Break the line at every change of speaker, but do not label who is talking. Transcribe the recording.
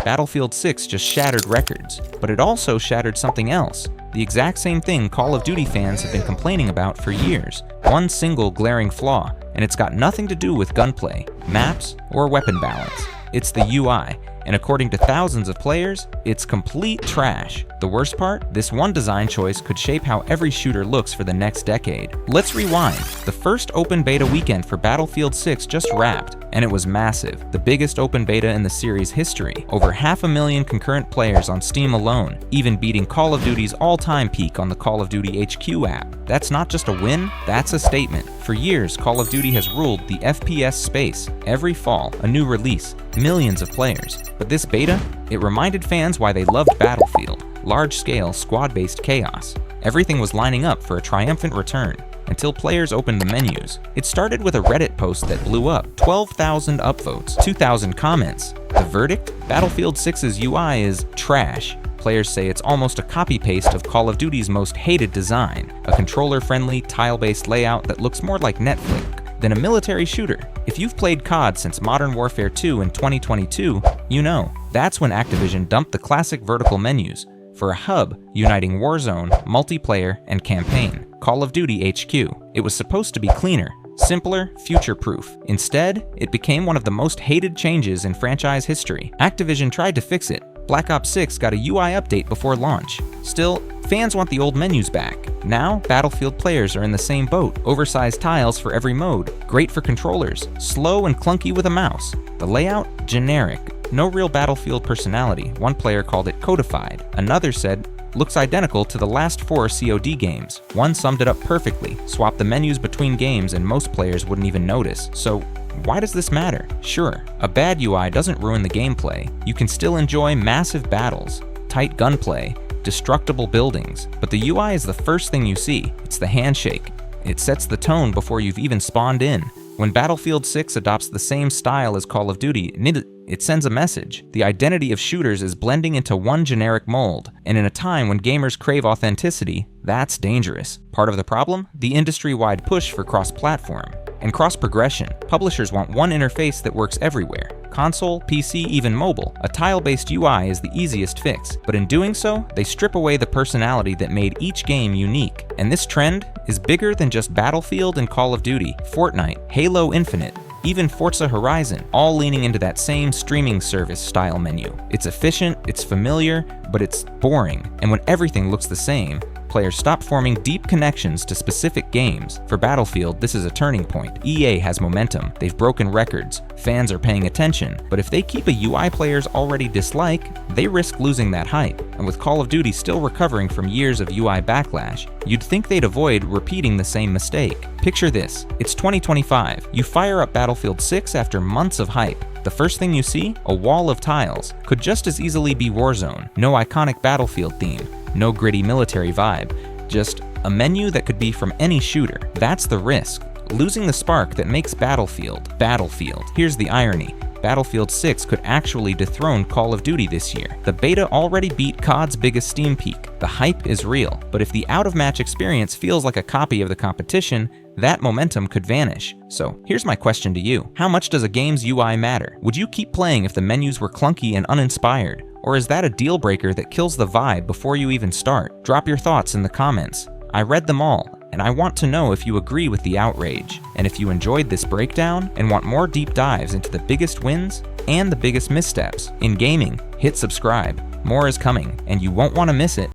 Battlefield 6 just shattered records, but it also shattered something else. The exact same thing Call of Duty fans have been complaining about for years. One single glaring flaw, and it's got nothing to do with gunplay, maps, or weapon balance. It's the UI, and according to thousands of players, it's complete trash. The worst part? This one design choice could shape how every shooter looks for the next decade. Let's rewind. The first open beta weekend for Battlefield 6 just wrapped, and it was massive, the biggest open beta in the series' history. Over 500,000 concurrent players on Steam alone, even beating Call of Duty's all-time peak on the Call of Duty HQ app. That's not just a win, that's a statement. For years, Call of Duty has ruled the FPS space. Every fall, a new release, millions of players. But this beta, it reminded fans why they loved Battlefield. Large-scale, squad-based chaos. Everything was lining up for a triumphant return, until players opened the menus. It started with a Reddit post that blew up, 12,000 upvotes, 2,000 comments. The verdict? Battlefield 6's UI is trash. Players say it's almost a copy-paste of Call of Duty's most hated design, a controller-friendly, tile-based layout that looks more like Netflix than a military shooter. If you've played COD since Modern Warfare 2 in 2022, you know. That's when Activision dumped the classic vertical menus for a hub uniting Warzone, multiplayer, and campaign, Call of Duty HQ. It was supposed to be cleaner, simpler, future-proof. Instead, it became one of the most hated changes in franchise history. Activision tried to fix it. Black Ops 6 got a UI update before launch. Still, fans want the old menus back. Now, Battlefield players are in the same boat. Oversized tiles for every mode, great for controllers, slow and clunky with a mouse. The layout? Generic. No real Battlefield personality. One player called it codified. Another said, looks identical to the last 4 COD games. One summed it up perfectly. Swap the menus between games and most players wouldn't even notice. So, why does this matter? Sure, a bad UI doesn't ruin the gameplay. You can still enjoy massive battles, tight gunplay, destructible buildings, but the UI is the first thing you see. It's the handshake. It sets the tone before you've even spawned in. When Battlefield 6 adopts the same style as Call of Duty, it sends a message. The identity of shooters is blending into one generic mold, and in a time when gamers crave authenticity, that's dangerous. Part of the problem? The industry-wide push for cross-platform and cross-progression. Publishers want one interface that works everywhere. Console, PC, even mobile. A tile-based UI is the easiest fix, but in doing so, they strip away the personality that made each game unique. And this trend is bigger than just Battlefield and Call of Duty, Fortnite, Halo Infinite, even Forza Horizon, all leaning into that same streaming service style menu. It's efficient, it's familiar, but it's boring. And when everything looks the same, players stop forming deep connections to specific games. For Battlefield, this is a turning point. EA has momentum, they've broken records, fans are paying attention, but if they keep a UI players already dislike, they risk losing that hype. And with Call of Duty still recovering from years of UI backlash, you'd think they'd avoid repeating the same mistake. Picture this, it's 2025, you fire up Battlefield 6 after months of hype. The first thing you see? A wall of tiles. Could just as easily be Warzone. No iconic Battlefield theme. No gritty military vibe. Just a menu that could be from any shooter. That's the risk. Losing the spark that makes Battlefield, Battlefield. Here's the irony. Battlefield 6 could actually dethrone Call of Duty this year. The beta already beat COD's biggest Steam peak. The hype is real. But if the out-of-match experience feels like a copy of the competition, that momentum could vanish. So here's my question to you. How much does a game's UI matter? Would you keep playing if the menus were clunky and uninspired? Or is that a deal breaker that kills the vibe before you even start? Drop your thoughts in the comments. I read them all, and I want to know if you agree with the outrage. And if you enjoyed this breakdown and want more deep dives into the biggest wins and the biggest missteps in gaming, hit subscribe. More is coming, and you won't want to miss it.